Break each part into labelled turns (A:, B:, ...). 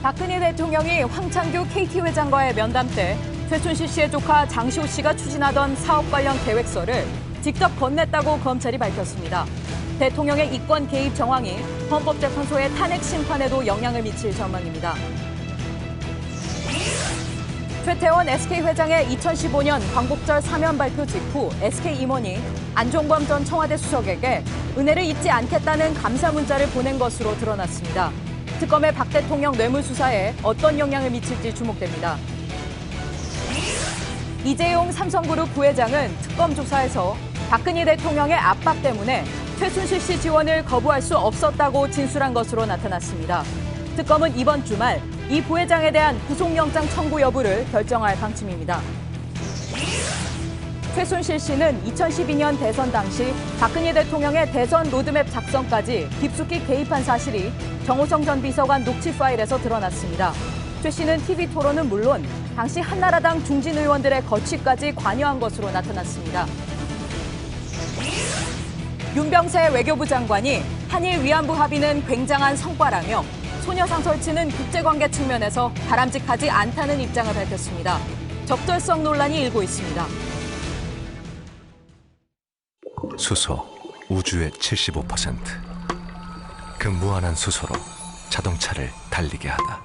A: 박근혜 대통령이 황창규 KT 회장과의 면담 때 최순실 씨의 조카 장시호 씨가 추진하던 사업 관련 계획서를 직접 건넸다고 검찰이 밝혔습니다. 대통령의 이권 개입 정황이 헌법재판소의 탄핵 심판에도 영향을 미칠 전망입니다. 최태원 SK 회장의 2015년 광복절 사면 발표 직후 SK 임원이 안종범 전 청와대 수석에게 은혜를 잊지 않겠다는 감사 문자를 보낸 것으로 드러났습니다. 특검의 박 대통령 뇌물수사에 어떤 영향을 미칠지 주목됩니다. 이재용 삼성그룹 부회장은 특검 조사에서 박근혜 대통령의 압박 때문에 최순실 씨 지원을 거부할 수 없었다고 진술한 것으로 나타났습니다. 특검은 이번 주말 이 부회장에 대한 구속영장 청구 여부를 결정할 방침입니다. 최순실 씨는 2012년 대선 당시 박근혜 대통령의 대선 로드맵 작성까지 깊숙이 개입한 사실이 정호성 전 비서관 녹취 파일에서 드러났습니다. 최 씨는 TV토론은 물론 당시 한나라당 중진 의원들의 거취까지 관여한 것으로 나타났습니다. 윤병세 외교부 장관이 한일 위안부 합의는 굉장한 성과라며 소녀상 설치는 국제관계 측면에서 바람직하지 않다는 입장을 밝혔습니다. 적절성 논란이 일고 있습니다.
B: 수소, 우주의 75%. 그 무한한 수소로 자동차를 달리게 하다.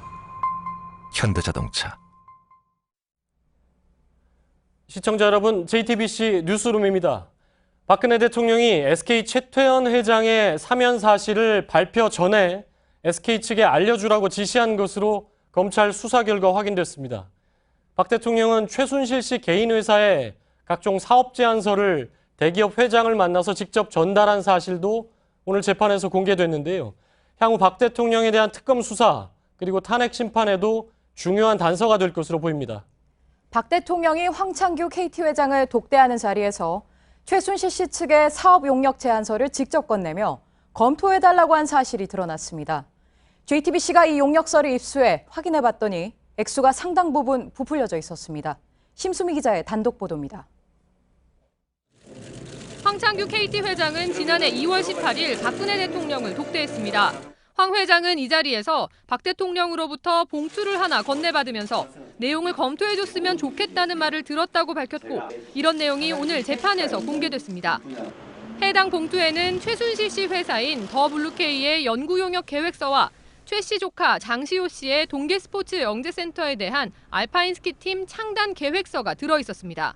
B: 현대자동차.
C: 시청자 여러분, JTBC 뉴스룸입니다. 박근혜 대통령이 SK 최태원 회장의 사면 사실을 발표 전에 SK 측에 알려주라고 지시한 것으로 검찰 수사 결과 확인됐습니다. 박 대통령은 최순실 씨 개인 회사에 각종 사업 제안서를 대기업 회장을 만나서 직접 전달한 사실도 오늘 재판에서 공개됐는데요. 향후 박 대통령에 대한 특검 수사 그리고 탄핵 심판에도 중요한 단서가 될 것으로 보입니다.
A: 박 대통령이 황창규 KT 회장을 독대하는 자리에서 최순실 씨 측의 사업 용역 제안서를 직접 건네며 검토해달라고 한 사실이 드러났습니다. JTBC가 이 용역서를 입수해 확인해봤더니 액수가 상당 부분 부풀려져 있었습니다. 심수미 기자의 단독 보도입니다.
D: 황창규 KT 회장은 지난해 2월 18일 박근혜 대통령을 독대했습니다. 황 회장은 이 자리에서 박 대통령으로부터 봉투를 하나 건네받으면서 내용을 검토해줬으면 좋겠다는 말을 들었다고 밝혔고 이런 내용이 오늘 재판에서 공개됐습니다. 해당 봉투에는 최순실 씨 회사인 더블루케이의 연구용역 계획서와 최 씨 조카 장시호 씨의 동계스포츠 영재센터에 대한 알파인 스키팀 창단 계획서가 들어있었습니다.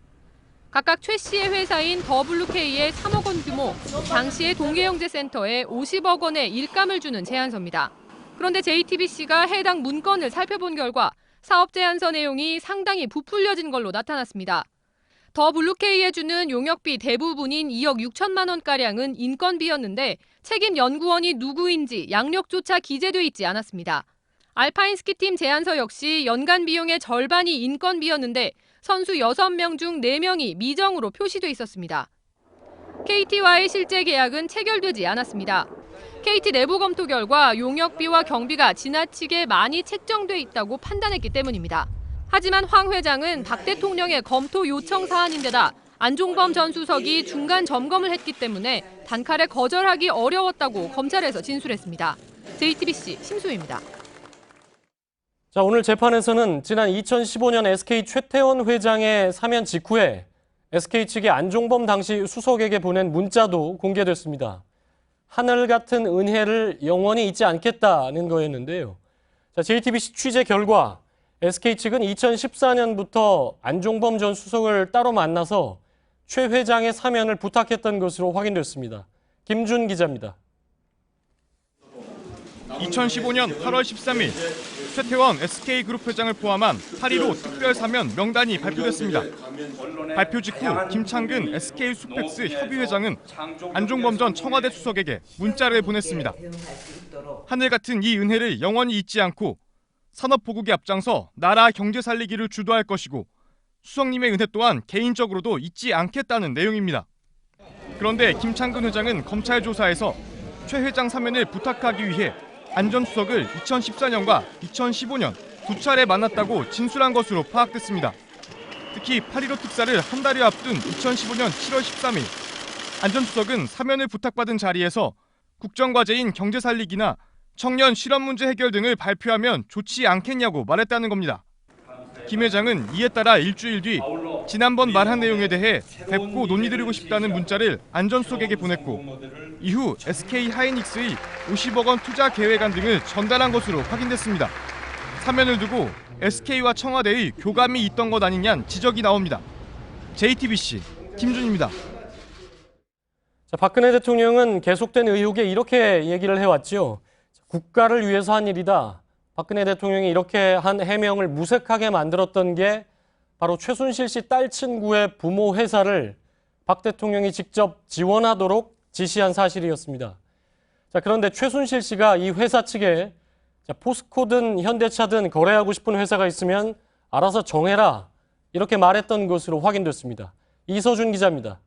D: 각각 최 씨의 회사인 더블루케이의 3억 원 규모, 장 씨의 동계영재센터에 50억 원의 일감을 주는 제안서입니다. 그런데 JTBC가 해당 문건을 살펴본 결과 사업 제안서 내용이 상당히 부풀려진 걸로 나타났습니다. 더블루케이에 주는 용역비 대부분인 2억 6천만 원가량은 인건비였는데 책임 연구원이 누구인지 양력조차 기재돼 있지 않았습니다. 알파인 스키팀 제안서 역시 연간 비용의 절반이 인건비였는데 선수 6명 중 4명이 미정으로 표시돼 있었습니다. KT와의 실제 계약은 체결되지 않았습니다. KT 내부 검토 결과 용역비와 경비가 지나치게 많이 책정돼 있다고 판단했기 때문입니다. 하지만 황 회장은 박 대통령의 검토 요청 사안인데다 안종범 전 수석이 중간 점검을 했기 때문에 단칼에 거절하기 어려웠다고 검찰에서 진술했습니다. JTBC 심수희입니다.
C: 자, 오늘 재판에서는 지난 2015년 SK 최태원 회장의 사면 직후에 SK 측이 안종범 당시 수석에게 보낸 문자도 공개됐습니다. 하늘 같은 은혜를 영원히 잊지 않겠다는 거였는데요. 자, JTBC 취재 결과 SK 측은 2014년부터 안종범 전 수석을 따로 만나서 최 회장의 사면을 부탁했던 것으로 확인됐습니다. 김준 기자입니다.
E: 2015년 8월 13일 최태원 SK그룹 회장을 포함한 8.15 특별사면 명단이 발표됐습니다. 발표 직후 김창근 SK수펙스 협의회장은 안종범 전 청와대 수석에게 문자를 보냈습니다. 하늘 같은 이 은혜를 영원히 잊지 않고 산업보국에 앞장서 나라 경제 살리기를 주도할 것이고 수석님의 은혜 또한 개인적으로도 잊지 않겠다는 내용입니다. 그런데 김창근 회장은 검찰 조사에서 최 회장 사면을 부탁하기 위해 안 전 수석을 2014년과 2015년 두 차례 만났다고 진술한 것으로 파악됐습니다. 특히 8.15 특사를 한 달여 앞둔 2015년 7월 13일 안 전 수석은 사면을 부탁받은 자리에서 국정과제인 경제 살리기나 청년 실업 문제 해결 등을 발표하면 좋지 않겠냐고 말했다는 겁니다. 김 회장은 이에 따라 일주일 뒤 지난번 말한 내용에 대해 뵙고 논의드리고 싶다는 문자를 안전수석에게 보냈고 이후 SK 하이닉스의 50억 원 투자 계획안 등을 전달한 것으로 확인됐습니다. 사면을 두고 SK와 청와대의 교감이 있던 것 아니냐는 지적이 나옵니다. JTBC 김준입니다.
C: 자, 박근혜 대통령은 계속된 의혹에 이렇게 얘기를 해왔죠. 국가를 위해서 한 일이다. 박근혜 대통령이 이렇게 한 해명을 무색하게 만들었던 게 바로 최순실 씨 딸 친구의 부모 회사를 박 대통령이 직접 지원하도록 지시한 사실이었습니다. 자, 그런데 최순실 씨가 이 회사 측에 포스코든 현대차든 거래하고 싶은 회사가 있으면 알아서 정해라 이렇게 말했던 것으로 확인됐습니다. 이서준 기자입니다.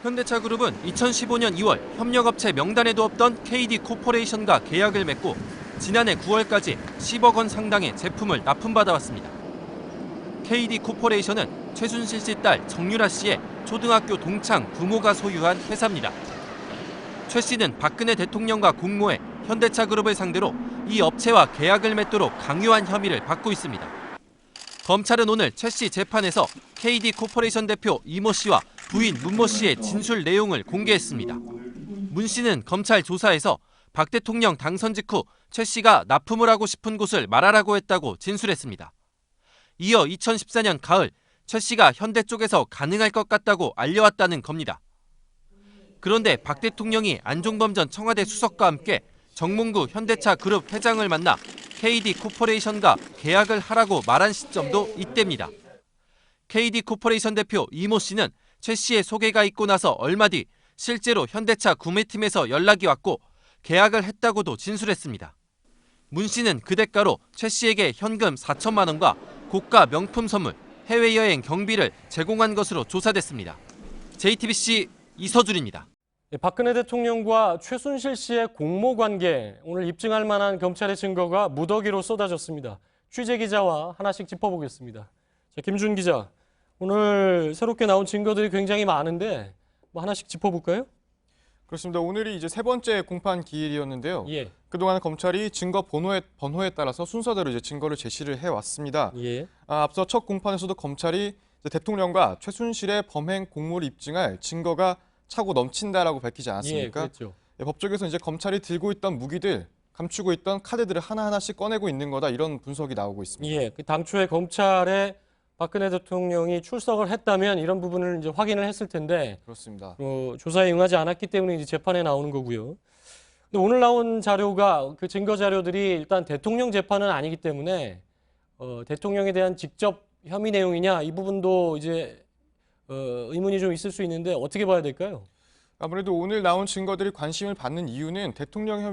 F: 현대차그룹은 2015년 2월 협력업체 명단에도 없던 KD 코퍼레이션과 계약을 맺고 지난해 9월까지 10억 원 상당의 제품을 납품받아왔습니다. KD 코퍼레이션은 최순실 씨 딸 정유라 씨의 초등학교 동창 부모가 소유한 회사입니다. 최 씨는 박근혜 대통령과 공모해 현대차그룹을 상대로 이 업체와 계약을 맺도록 강요한 혐의를 받고 있습니다. 검찰은 오늘 최 씨 재판에서 KD 코퍼레이션 대표 이모 씨와 부인 문모 씨의 진술 내용을 공개했습니다. 문 씨는 검찰 조사에서 박 대통령 당선 직후 최 씨가 납품을 하고 싶은 곳을 말하라고 했다고 진술했습니다. 이어 2014년 가을 최 씨가 현대 쪽에서 가능할 것 같다고 알려왔다는 겁니다. 그런데 박 대통령이 안종범 전 청와대 수석과 함께 정몽구 현대차 그룹 회장을 만나 KD 코퍼레이션과 계약을 하라고 말한 시점도 이때입니다. KD 코퍼레이션 대표 이모 씨는 최 씨의 소개가 있고 나서 얼마 뒤 실제로 현대차 구매팀에서 연락이 왔고 계약을 했다고도 진술했습니다. 문 씨는 그 대가로 최 씨에게 현금 4천만 원과 고가 명품 선물, 해외여행 경비를 제공한 것으로 조사됐습니다. JTBC 이서준입니다.
C: 박근혜 대통령과 최순실 씨의 공모 관계, 오늘 입증할 만한 검찰의 증거가 무더기로 쏟아졌습니다. 취재 기자와 하나씩 짚어보겠습니다. 자, 김준 기자, 오늘 새롭게 나온 증거들이 굉장히 많은데 뭐 하나씩 짚어볼까요?
G: 그렇습니다. 오늘이 이제 세 번째 공판 기일이었는데요.
C: 예.
G: 그동안 검찰이 증거 번호에 따라서 순서대로 이제 증거를 제시를 해왔습니다.
C: 예.
G: 앞서 첫 공판에서도 검찰이 이제 대통령과 최순실의 범행 공모를 입증할 증거가 차고 넘친다라고 밝히지 않았습니까?
C: 예, 그렇죠.
G: 법조계에서 이제 검찰이 들고 있던 무기들, 감추고 있던 카드들을 하나하나씩 꺼내고 있는 거다 이런 분석이 나오고 있습니다.
C: 예, 그 당초에 검찰에 박근혜 대통령이 출석을 했다면 이런 부분을 이제 확인을 했을 텐데
G: 그렇습니다.
C: 조사에 응하지 않았기 때문에 이제 재판에 나오는 거고요. 근데 오늘 나온 자료가 그 증거 자료들이 일단 대통령 재판은 아니기 때문에 대통령에 대한 직접 혐의 내용이냐 이 부분도 이제 의문이 좀 있을 수 있는데 어떻게 봐야 될까요?
G: 아무래도 오늘 나온 증거들이 관심을 받는 이유는 대통령의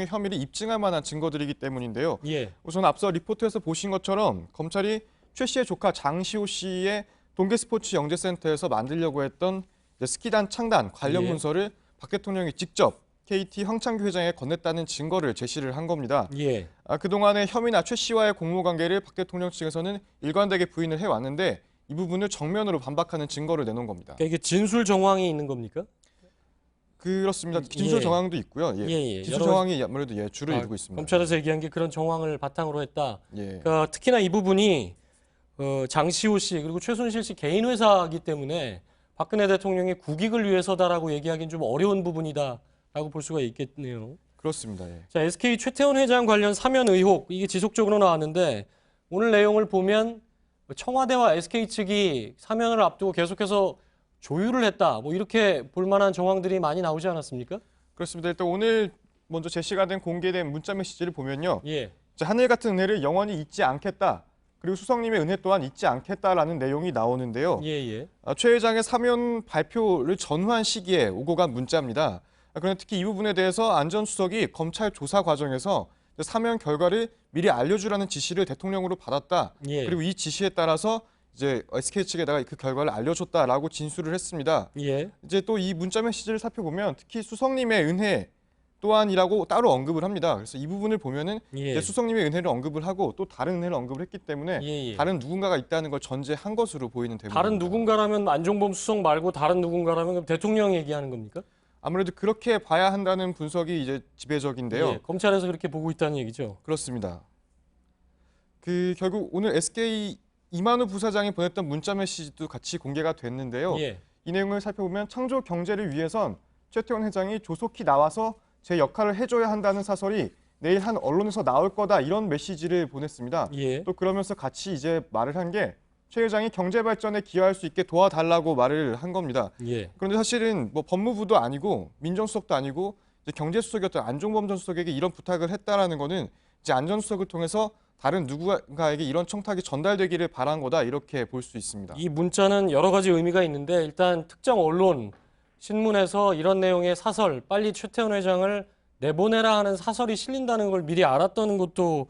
G: 혐의를 입증할 만한 증거들이기 때문인데요.
C: 예.
G: 우선 앞서 리포트에서 보신 것처럼 검찰이 최 씨의 조카 장시호 씨의 동계스포츠 영재센터에서 만들려고 했던 스키단 창단 관련
C: 예.
G: 문서를 박 대통령이 직접 KT 황창규 회장에 건넸다는 증거를 제시를 한 겁니다.
C: 예.
G: 그동안의 혐의나 최 씨와의 공모 관계를 박 대통령 측에서는 일관되게 부인을 해왔는데 이 부분을 정면으로 반박하는 증거를 내놓은 겁니다.
C: 그러니까 이게 진술 정황이 있는 겁니까?
G: 그렇습니다. 진술
C: 예.
G: 정황도 있고요. 예.
C: 예.
G: 진술
C: 여러
G: 정황이 아무래도 줄을 이루고 있습니다.
C: 검찰에서 얘기한 게 그런 정황을 바탕으로 했다.
G: 예.
C: 그러니까 특히나 이 부분이 장시호 씨 그리고 최순실 씨 개인 회사이기 때문에 박근혜 대통령이 국익을 위해서다라고 얘기하기는 좀 어려운 부분이다라고 볼 수가 있겠네요.
G: 그렇습니다. 예.
C: 자, SK 최태원 회장 관련 사면 의혹 이게 지속적으로 나왔는데 오늘 내용을 보면 청와대와 SK 측이 사면을 앞두고 계속해서 조율을 했다. 뭐 이렇게 볼 만한 정황들이 많이 나오지 않았습니까?
G: 그렇습니다. 일단 오늘 먼저 제시가 된 공개된 문자 메시지를 보면요.
C: 예.
G: 하늘 같은 은혜를 영원히 잊지 않겠다. 그리고 수석님의 은혜 또한 잊지 않겠다라는 내용이 나오는데요.
C: 예.
G: 최 회장의 사면 발표를 전후한 시기에 오고 간 문자입니다. 그런데 특히 이 부분에 대해서 안 전 수석이 검찰 조사 과정에서 사면 결과를 미리 알려주라는 지시를 대통령으로 받았다.
C: 예.
G: 그리고 이 지시에 따라서 이제 SK 측에다가 그 결과를 알려줬다라고 진술을 했습니다.
C: 예.
G: 이제 또 이 문자 메시지를 살펴보면 특히 수석님의 은혜 또한이라고 따로 언급을 합니다. 그래서 이 부분을 보면은
C: 예.
G: 이제 수석님의 은혜를 언급을 하고 또 다른 은혜를 언급을 했기 때문에
C: 예.
G: 다른 누군가가 있다는 걸 전제한 것으로 보이는 대목입니다.
C: 다른 누군가라면 안종범 수석 말고 다른 누군가라면 그럼 대통령 얘기하는 겁니까?
G: 아무래도 그렇게 봐야 한다는 분석이 이제 지배적인데요.
C: 예, 검찰에서 그렇게 보고 있다는 얘기죠.
G: 그렇습니다. 결국 오늘 SK 이만우 부사장이 보냈던 문자 메시지도 같이 공개가 됐는데요.
C: 예.
G: 이 내용을 살펴보면 창조 경제를 위해선 최태원 회장이 조속히 나와서 제 역할을 해줘야 한다는 사설이 내일 한 언론에서 나올 거다 이런 메시지를 보냈습니다.
C: 예.
G: 또 그러면서 같이 이제 말을 한 게 최 회장이 경제 발전에 기여할 수 있게 도와달라고 말을 한 겁니다.
C: 예.
G: 그런데 사실은 뭐 법무부도 아니고 민정수석도 아니고 이제 경제수석이었던 안종범 전 수석에게 이런 부탁을 했다라는 거는 이제 안 전 수석을 통해서 다른 누군가에게 이런 청탁이 전달되기를 바란 거다 이렇게 볼 수 있습니다.
C: 이 문자는 여러 가지 의미가 있는데 일단 특정 언론 신문에서 이런 내용의 사설, 빨리 최태원 회장을 내보내라 하는 사설이 실린다는 걸 미리 알았다는 것도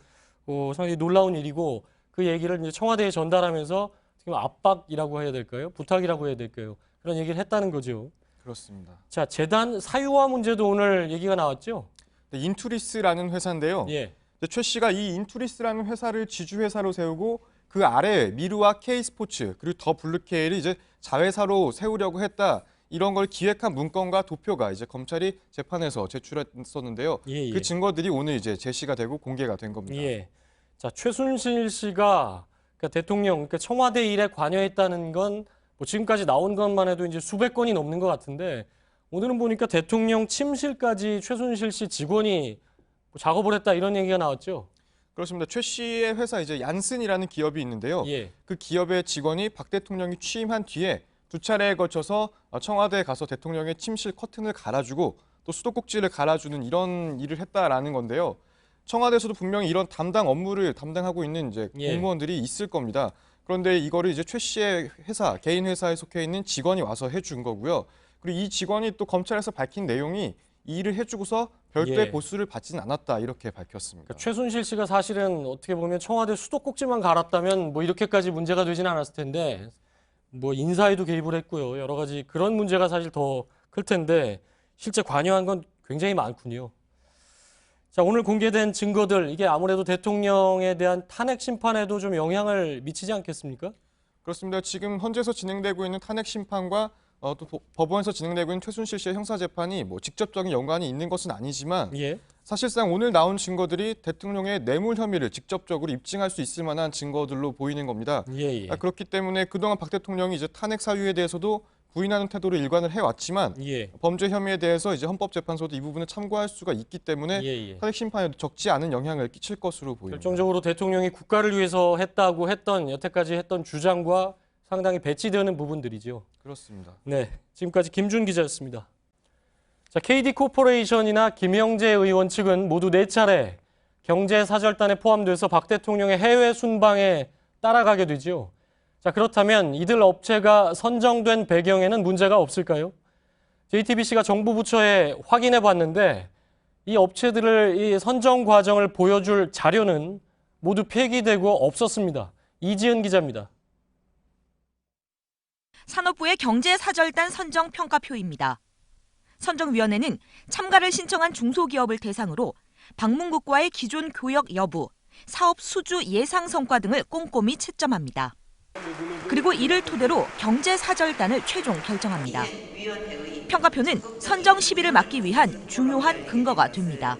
C: 상당히 놀라운 일이고 그 얘기를 이제 청와대에 전달하면서 지금 압박이라고 해야 될까요? 부탁이라고 해야 될까요? 그런 얘기를 했다는 거죠.
G: 그렇습니다.
C: 자, 재단 사유화 문제도 오늘 얘기가 나왔죠?
G: 네, 인투리스라는 회사인데요.
C: 예.
G: 최 씨가 이 인투리스라는 회사를 지주회사로 세우고 그 아래 미르와 K스포츠 그리고 더 블루케이를 이제 자회사로 세우려고 했다. 이런 걸 기획한 문건과 도표가 이제 검찰이 재판에서 제출했었는데요.
C: 예, 예.
G: 그 증거들이 오늘 이제 제시가 되고 공개가 된 겁니다.
C: 예. 자, 최순실 씨가 그러니까 대통령, 그러니까 청와대 일에 관여했다는 건 뭐 지금까지 나온 것만 해도 이제 수백 건이 넘는 것 같은데 오늘은 보니까 대통령 침실까지 최순실 씨 직원이 뭐 작업을 했다 이런 얘기가 나왔죠.
G: 그렇습니다. 최 씨의 회사 이제 얀슨이라는 기업이 있는데요.
C: 예.
G: 그 기업의 직원이 박 대통령이 취임한 뒤에 두 차례에 걸쳐서 청와대에 가서 대통령의 침실 커튼을 갈아주고 또 수도꼭지를 갈아주는 이런 일을 했다라는 건데요. 청와대에서도 분명히 이런 담당 업무를 담당하고 있는 이제
C: 예.
G: 공무원들이 있을 겁니다. 그런데 이거를 이제 최 씨의 회사, 개인 회사에 속해 있는 직원이 와서 해준 거고요. 그리고 이 직원이 또 검찰에서 밝힌 내용이 이 일을 해주고서 별도의
C: 예.
G: 보수를 받지는 않았다 이렇게 밝혔습니다.
C: 그러니까 최순실 씨가 사실은 어떻게 보면 청와대 수도꼭지만 갈았다면 뭐 이렇게까지 문제가 되지는 않았을 텐데 뭐 인사에도 개입을 했고요. 여러 가지 그런 문제가 사실 더 클 텐데 실제 관여한 건 굉장히 많군요. 자, 오늘 공개된 증거들 이게 아무래도 대통령에 대한 탄핵 심판에도 좀 영향을 미치지 않겠습니까?
G: 그렇습니다. 지금 헌재에서 진행되고 있는 탄핵 심판과 또 법원에서 진행되고 있는 최순실 씨의 형사 재판이 뭐 직접적인 연관이 있는 것은 아니지만
C: 예.
G: 사실상 오늘 나온 증거들이 대통령의 뇌물 혐의를 직접적으로 입증할 수 있을 만한 증거들로 보이는 겁니다.
C: 예, 예.
G: 그렇기 때문에 그동안 박 대통령이 이제 탄핵 사유에 대해서도 부인하는 태도로 일관을 해왔지만
C: 예.
G: 범죄 혐의에 대해서 이제 헌법재판소도 이 부분을 참고할 수가 있기 때문에
C: 예, 예.
G: 탄핵 심판에도 적지 않은 영향을 끼칠 것으로 보입니다.
C: 결정적으로 대통령이 국가를 위해서 했다고 했던 여태까지 했던 주장과 상당히 배치되는 부분들이죠.
G: 그렇습니다.
C: 네, 지금까지 김준 기자였습니다. 자, KD코퍼레이션이나 김영재 의원 측은 모두 4차례 경제사절단에 포함돼서 박 대통령의 해외 순방에 따라가게 되죠. 자, 그렇다면 이들 업체가 선정된 배경에는 문제가 없을까요? JTBC가 정부 부처에 확인해 봤는데 이 업체들을 이 선정 과정을 보여줄 자료는 모두 폐기되고 없었습니다. 이지은 기자입니다.
H: 산업부의 경제사절단 선정평가표입니다. 선정위원회는 참가를 신청한 중소기업을 대상으로 방문국과의 기존 교역 여부, 사업 수주 예상 성과 등을 꼼꼼히 채점합니다. 그리고 이를 토대로 경제사절단을 최종 결정합니다. 평가표는 선정 시비를 막기 위한 중요한 근거가 됩니다.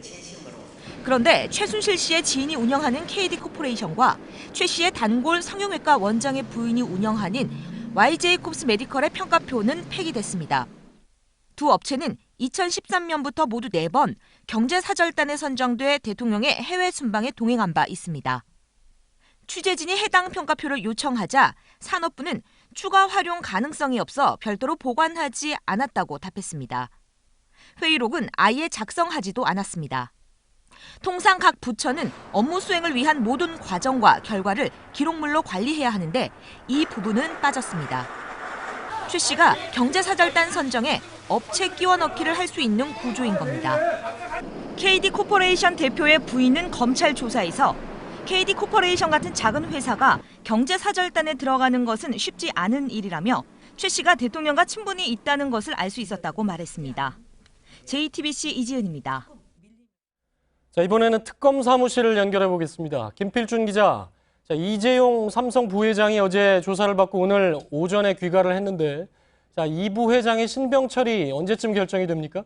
H: 그런데 최순실 씨의 지인이 운영하는 KD코퍼레이션과 최 씨의 단골 성형외과 원장의 부인이 운영하는 YJ콥스 메디컬의 평가표는 폐기됐습니다. 두 업체는 2013년부터 모두 4번 경제사절단에 선정돼 대통령의 해외 순방에 동행한 바 있습니다. 취재진이 해당 평가표를 요청하자 산업부는 추가 활용 가능성이 없어 별도로 보관하지 않았다고 답했습니다. 회의록은 아예 작성하지도 않았습니다. 통상 각 부처는 업무 수행을 위한 모든 과정과 결과를 기록물로 관리해야 하는데 이 부분은 빠졌습니다. 최 씨가 경제사절단 선정에 업체 끼워 넣기를 할 수 있는 구조인 겁니다. KD코퍼레이션 대표의 부인은 검찰 조사에서 KD코퍼레이션 같은 작은 회사가 경제사절단에 들어가는 것은 쉽지 않은 일이라며 최 씨가 대통령과 친분이 있다는 것을 알 수 있었다고 말했습니다. JTBC 이지은입니다.
C: 자, 이번에는 특검 사무실을 연결해 보겠습니다. 김필준 기자. 자, 이재용 삼성 부회장이 어제 조사를 받고 오늘 오전에 귀가를 했는데 자, 이 부회장의 신병 처리 언제쯤 결정이 됩니까?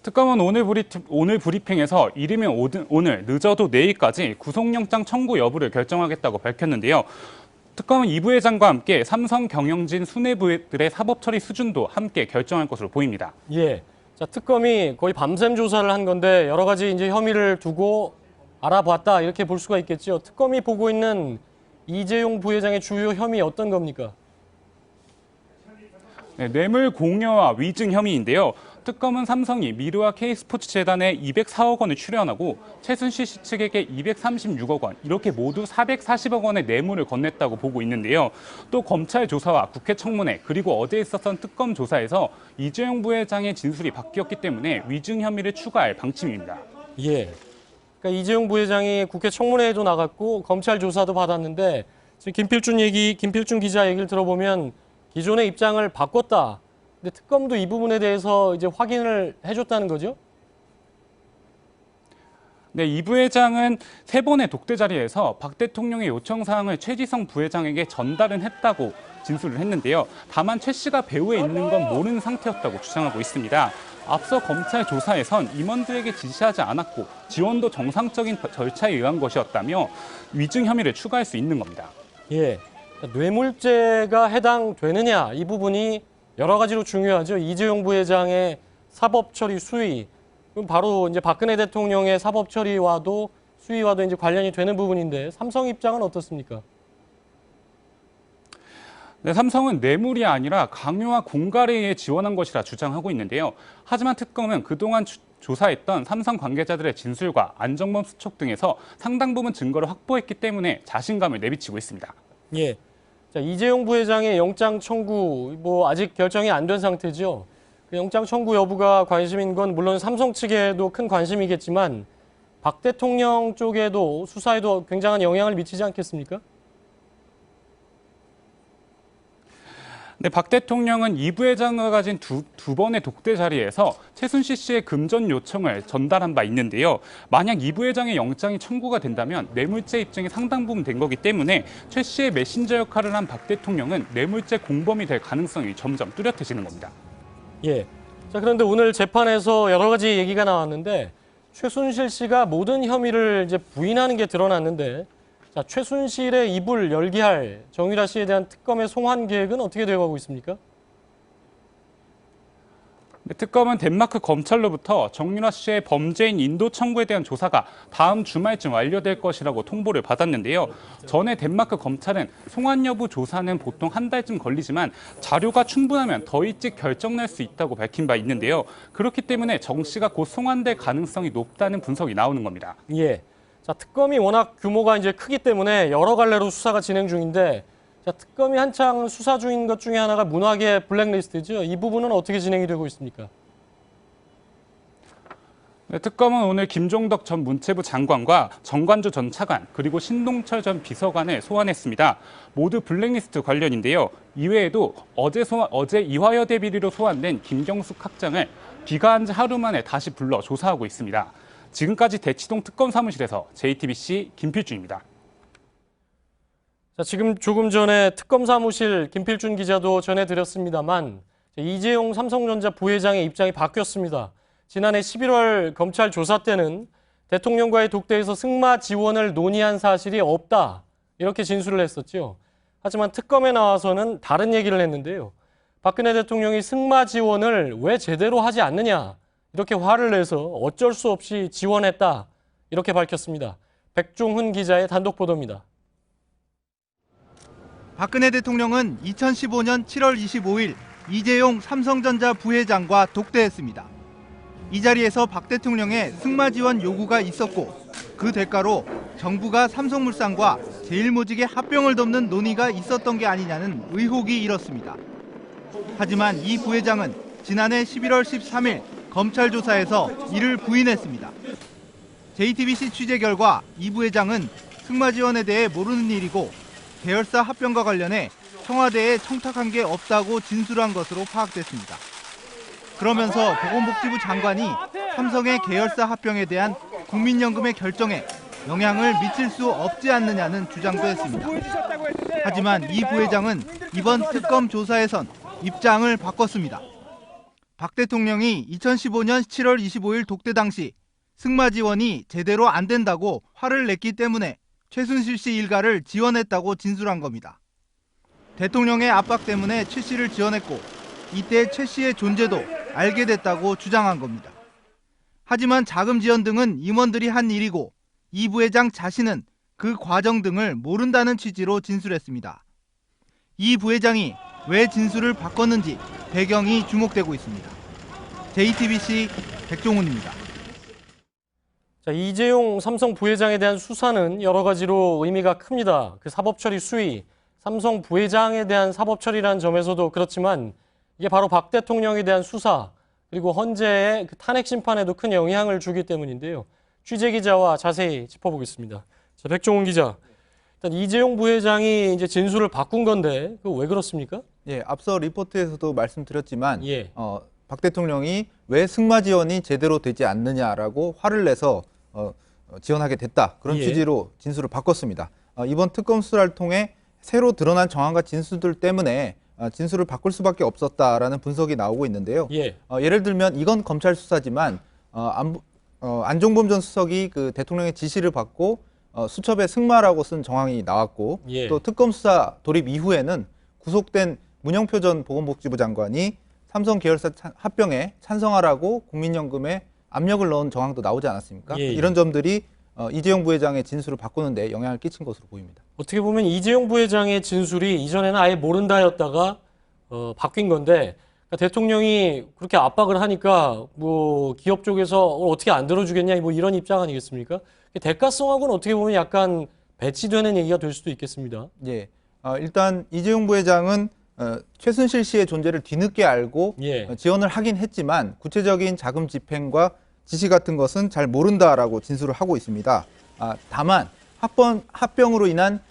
I: 특검은 오늘 브리핑에서 이르면 오늘 늦어도 내일까지 구속영장 청구 여부를 결정하겠다고 밝혔는데요. 특검은 이 부회장과 함께 삼성, 경영진, 수뇌부들의 사법 처리 수준도 함께 결정할 것으로 보입니다.
C: 예. 자, 특검이 거의 밤샘 조사를 한 건데 여러 가지 이제 혐의를 두고 알아봤다 이렇게 볼 수가 있겠죠. 특검이 보고 있는 이재용 부회장의 주요 혐의 어떤 겁니까?
I: 네, 뇌물 공여와 위증 혐의인데요. 특검은 삼성이 미르와 K스포츠재단에 204억 원을 출연하고 최순실 씨 측에게 236억 원, 이렇게 모두 440억 원의 뇌물을 건넸다고 보고 있는데요. 또 검찰 조사와 국회 청문회, 그리고 어제 있었던 특검 조사에서 이재용 부회장의 진술이 바뀌었기 때문에 위증 혐의를 추가할 방침입니다.
C: 예. 그러니까 이재용 부회장이 국회 청문회에도 나갔고 검찰 조사도 받았는데 지금 김필준 기자 얘기를 들어보면 기존의 입장을 바꿨다. 근데 특검도 이 부분에 대해서 이제 확인을 해줬다는 거죠?
I: 네, 이 부회장은 3번의 독대 자리에서 박 대통령의 요청 사항을 최지성 부회장에게 전달은 했다고 진술을 했는데요. 다만 최 씨가 배후에 있는 건 모르는 상태였다고 주장하고 있습니다. 앞서 검찰 조사에선 임원들에게 지시하지 않았고 지원도 정상적인 절차에 의한 것이었다며 위증 혐의를 추가할 수 있는 겁니다.
C: 예. 뇌물죄가 해당되느냐 이 부분이 여러 가지로 중요하죠. 이재용 부회장의 사법 처리 수위, 그럼 바로 이제 박근혜 대통령의 사법 처리와도 수위와도 이제 관련이 되는 부분인데 삼성 입장은 어떻습니까?
I: 네, 삼성은 뇌물이 아니라 강요와 공갈에 의해 지원한 것이라 주장하고 있는데요. 하지만 특검은 그동안 조사했던 삼성 관계자들의 진술과 안정범 수첩 등에서 상당 부분 증거를 확보했기 때문에 자신감을 내비치고 있습니다.
C: 예. 자, 이재용 부회장의 영장 청구 아직 결정이 안 된 상태죠. 그 영장 청구 여부가 관심인 건 물론 삼성 측에도 큰 관심이겠지만 박 대통령 쪽에도 수사에도 굉장한 영향을 미치지 않겠습니까?
I: 네, 박 대통령은 이 부회장과 가진 두 번의 독대 자리에서 최순실 씨의 금전 요청을 전달한 바 있는데요. 만약 이 부회장의 영장이 청구가 된다면 뇌물죄 입증이 상당 부분 된 거기 때문에 최 씨의 메신저 역할을 한 박 대통령은 뇌물죄 공범이 될 가능성이 점점 뚜렷해지는 겁니다.
C: 예. 자, 그런데 오늘 재판에서 여러 가지 얘기가 나왔는데 최순실 씨가 모든 혐의를 이제 부인하는 게 드러났는데 자, 최순실의 입을 열게 할 정유라 씨에 대한 특검의 송환 계획은 어떻게 되어가고 있습니까?
I: 네, 특검은 덴마크 검찰로부터 정유라 씨의 범죄인 인도 청구에 대한 조사가 다음 주말쯤 완료될 것이라고 통보를 받았는데요. 전에 덴마크 검찰은 송환 여부 조사는 보통 한 달쯤 걸리지만 자료가 충분하면 더 일찍 결정날 수 있다고 밝힌 바 있는데요. 그렇기 때문에 정 씨가 곧 송환될 가능성이 높다는 분석이 나오는 겁니다.
C: 예. 자, 특검이 워낙 규모가 이제 크기 때문에 여러 갈래로 수사가 진행 중인데 자, 특검이 한창 수사 중인 것 중에 하나가 문화계 블랙리스트죠. 이 부분은 어떻게 진행이 되고 있습니까?
I: 네, 특검은 오늘 김종덕 전 문체부 장관과 정관조 전 차관 그리고 신동철 전 비서관을 소환했습니다. 모두 블랙리스트 관련인데요. 이외에도 어제 이화여대 비리로 소환된 김경숙 학장을 비가 한 지 하루 만에 다시 불러 조사하고 있습니다. 지금까지 대치동 특검 사무실에서 JTBC 김필준입니다.
C: 자, 지금 조금 전에 특검 사무실 김필준 기자도 전해드렸습니다만 이재용 삼성전자 부회장의 입장이 바뀌었습니다. 지난해 11월 검찰 조사 때는 대통령과의 독대에서 승마 지원을 논의한 사실이 없다 이렇게 진술을 했었죠. 하지만 특검에 나와서는 다른 얘기를 했는데요. 박근혜 대통령이 승마 지원을 왜 제대로 하지 않느냐 이렇게 화를 내서 어쩔 수 없이 지원했다 이렇게 밝혔습니다. 백종훈 기자의 단독 보도입니다.
J: 박근혜 대통령은 2015년 7월 25일 이재용 삼성전자 부회장과 독대했습니다. 이 자리에서 박 대통령의 승마 지원 요구가 있었고 그 대가로 정부가 삼성물산과 제일모직의 합병을 돕는 논의가 있었던 게 아니냐는 의혹이 일었습니다. 하지만 이 부회장은 지난해 11월 13일 검찰 조사에서 이를 부인했습니다. JTBC 취재 결과 이 부회장은 승마 지원에 대해 모르는 일이고 계열사 합병과 관련해 청와대에 청탁한 게 없다고 진술한 것으로 파악됐습니다. 그러면서 보건복지부 장관이 삼성의 계열사 합병에 대한 국민연금의 결정에 영향을 미칠 수 없지 않느냐는 주장도 했습니다. 하지만 이 부회장은 이번 특검 조사에선 입장을 바꿨습니다. 박 대통령이 2015년 7월 25일 독대 당시 승마 지원이 제대로 안 된다고 화를 냈기 때문에 최순실 씨 일가를 지원했다고 진술한 겁니다. 대통령의 압박 때문에 최 씨를 지원했고 이때 최 씨의 존재도 알게 됐다고 주장한 겁니다. 하지만 자금 지원 등은 임원들이 한 일이고 이 부회장 자신은 그 과정 등을 모른다는 취지로 진술했습니다. 이 부회장이 왜 진술을 바꿨는지 배경이 주목되고 있습니다. JTBC 백종훈입니다.
C: 자, 이재용 삼성 부회장에 대한 수사는 여러 가지로 의미가 큽니다. 그 사법처리 수위, 삼성 부회장에 대한 사법처리라는 점에서도 그렇지만 이게 바로 박 대통령에 대한 수사, 그리고 헌재의 그 탄핵 심판에도 큰 영향을 주기 때문인데요. 취재 기자와 자세히 짚어보겠습니다. 자, 백종훈 기자. 일단 이재용 부회장이 이제 진술을 바꾼 건데 그거 왜 그렇습니까?
K: 예, 앞서 리포트에서도 말씀드렸지만
C: 예.
K: 박 대통령이 왜 승마 지원이 제대로 되지 않느냐라고 화를 내서 지원하게 됐다. 그런
C: 예.
K: 취지로 진술을 바꿨습니다. 이번 특검 수사를 통해 새로 드러난 정황과 진술들 때문에 진술을 바꿀 수밖에 없었다라는 분석이 나오고 있는데요.
C: 예.
K: 예를 들면 이건 검찰 수사지만 안종범 전 수석이 그 대통령의 지시를 받고 수첩에 승마라고 쓴 정황이 나왔고
C: 예.
K: 또 특검 수사 돌입 이후에는 구속된 문영표 전 보건복지부 장관이 삼성 계열사 합병에 찬성하라고 국민연금에 압력을 넣은 정황도 나오지 않았습니까?
C: 예.
K: 이런 점들이 이재용 부회장의 진술을 바꾸는데 영향을 끼친 것으로 보입니다.
C: 어떻게 보면 이재용 부회장의 진술이 이전에는 아예 모른다였다가 바뀐 건데 그러니까 대통령이 그렇게 압박을 하니까 뭐 기업 쪽에서 어떻게 안 들어주겠냐 뭐 이런 입장 아니겠습니까? 대가성하고는 어떻게 보면 약간 배치되는 얘기가 될 수도 있겠습니다.
K: 예, 일단 이재용 부회장은 최순실 씨의 존재를 뒤늦게 알고
C: 예.
K: 지원을 하긴 했지만 구체적인 자금 집행과 지시 같은 것은 잘 모른다라고 진술을 하고 있습니다. 다만 합병으로 인한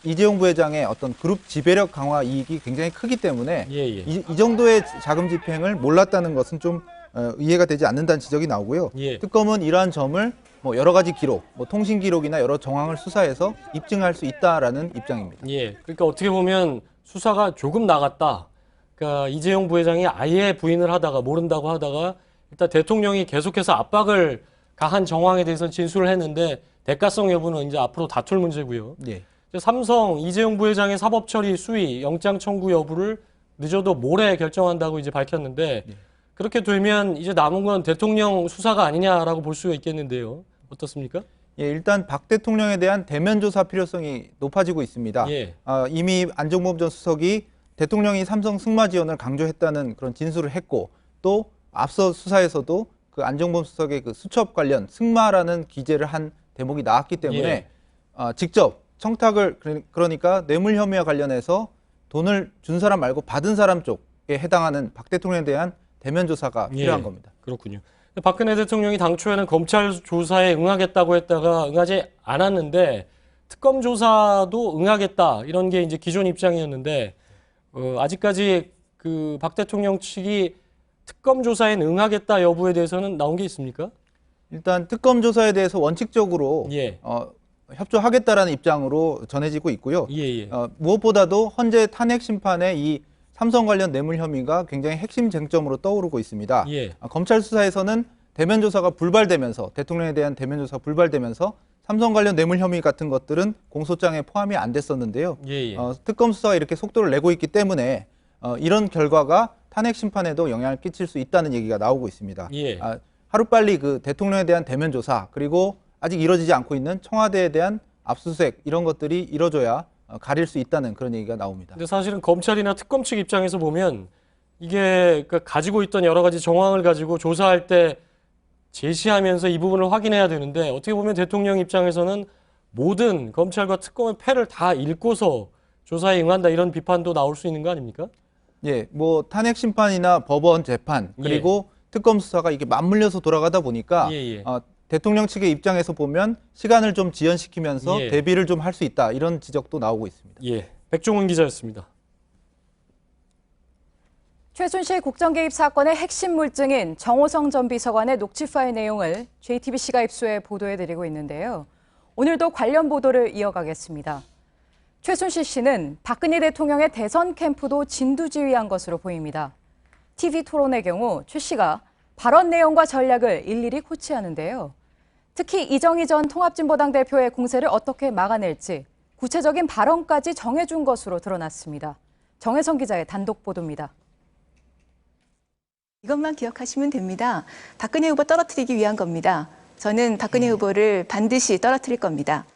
K: 이재용 부회장의 어떤 그룹 지배력 강화 이익이 굉장히 크기 때문에
C: 예.
K: 이 정도의 자금 집행을 몰랐다는 것은 좀 이해가 되지 않는다는 지적이 나오고요.
C: 예.
K: 특검은 이러한 점을 뭐 여러 가지 기록, 뭐 통신 기록이나 여러 정황을 수사해서 입증할 수 있다라는 입장입니다.
C: 예. 그러니까 어떻게 보면 수사가 조금 나갔다. 그러니까 이재용 부회장이 아예 부인을 하다가 모른다고 하다가 일단 대통령이 계속해서 압박을 가한 정황에 대해서 진술을 했는데 대가성 여부는 이제 앞으로 다툴 문제고요.
K: 예.
C: 삼성 이재용 부회장의 사법 처리 수위 영장 청구 여부를 늦어도 모레 결정한다고 이제 밝혔는데
K: 예.
C: 그렇게 되면 이제 남은 건 대통령 수사가 아니냐라고 볼 수가 있겠는데요. 어떻습니까?
K: 예, 일단 박 대통령에 대한 대면 조사 필요성이 높아지고 있습니다.
C: 예.
K: 이미 안종범 전 수석이 대통령이 삼성 승마 지원을 강조했다는 그런 진술을 했고 또 앞서 수사에서도 그 안종범 수석의 그 수첩 관련 승마라는 기재를 한 대목이 나왔기 때문에 직접 청탁을 그러니까 뇌물 혐의와 관련해서 돈을 준 사람 말고 받은 사람 쪽에 해당하는 박 대통령에 대한 대면 조사가 필요한 겁니다.
C: 그렇군요. 박근혜 대통령이 당초에는 검찰 조사에 응하겠다고 했다가 응하지 않았는데 특검 조사도 응하겠다 이런 게 이제 기존 입장이었는데 아직까지 그 박 대통령 측이 특검 조사에 응하겠다 여부에 대해서는 나온 게 있습니까?
K: 일단 특검 조사에 대해서 원칙적으로
C: 예.
K: 협조하겠다라는 입장으로 전해지고 있고요.
C: 예.
K: 무엇보다도 헌재 탄핵 심판에 이 삼성 관련 뇌물 혐의가 굉장히 핵심 쟁점으로 떠오르고 있습니다.
C: 예.
K: 검찰 수사에서는 대면 조사가 불발되면서 대통령에 대한 대면 조사가 불발되면서 삼성 관련 뇌물 혐의 같은 것들은 공소장에 포함이 안 됐었는데요.
C: 예.
K: 특검 수사가 이렇게 속도를 내고 있기 때문에 이런 결과가 탄핵 심판에도 영향을 끼칠 수 있다는 얘기가 나오고 있습니다.
C: 예.
K: 하루빨리 그 대통령에 대한 대면 조사 그리고 아직 이루어지지 않고 있는 청와대에 대한 압수수색 이런 것들이 이뤄져야 가릴 수 있다는 그런 얘기가 나옵니다.
C: 근데 사실은 검찰이나 특검 측 입장에서 보면 이게 가지고 있던 여러 가지 정황을 가지고 조사할 때 제시하면서 이 부분을 확인해야 되는데 어떻게 보면 대통령 입장에서는 모든 검찰과 특검의 패를 다 읽고서 조사에 응한다 이런 비판도 나올 수 있는 거 아닙니까?
K: 예, 뭐 탄핵 심판이나 법원 재판 그리고 특검 수사가 이게 맞물려서 돌아가다 보니까 대통령 측의 입장에서 보면 시간을 좀 지연시키면서 대비를 좀 할 수 있다 이런 지적도 나오고 있습니다.
C: 예, 백종훈 기자였습니다.
A: 최순실 국정 개입 사건의 핵심 물증인 정호성 전 비서관의 녹취 파일 내용을 JTBC가 입수해 보도해드리고 있는데요. 오늘도 관련 보도를 이어가겠습니다. 최순실 씨는 박근혜 대통령의 대선 캠프도 진두지휘한 것으로 보입니다. TV 토론의 경우 최 씨가 발언 내용과 전략을 일일이 코치하는데요. 특히 이정희 전 통합진보당 대표의 공세를 어떻게 막아낼지 구체적인 발언까지 정해준 것으로 드러났습니다. 정혜성 기자의 단독 보도입니다.
L: 이것만 기억하시면 됩니다. 박근혜 후보 떨어뜨리기 위한 겁니다. 저는 박근혜 후보를 반드시 떨어뜨릴 겁니다.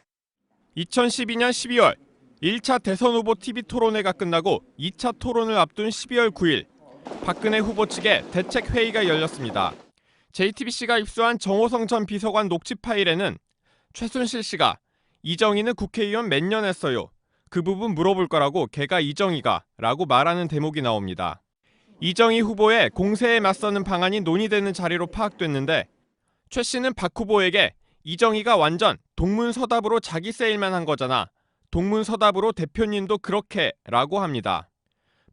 E: 2012년 12월 1차 대선 후보 TV 토론회가 끝나고 2차 토론을 앞둔 12월 9일 박근혜 후보 측의 대책 회의가 열렸습니다. JTBC가 입수한 정호성 전 비서관 녹취 파일에는 최순실 씨가 이정희는 국회의원 몇 년 했어요. 그 부분 물어볼 거라고 걔가 이정희가 라고 말하는 대목이 나옵니다. 이정희 후보의 공세에 맞서는 방안이 논의되는 자리로 파악됐는데 최 씨는 박 후보에게 이정희가 완전 동문서답으로 자기 세일만 한 거잖아. 동문서답으로 대표님도 그렇게 라고 합니다.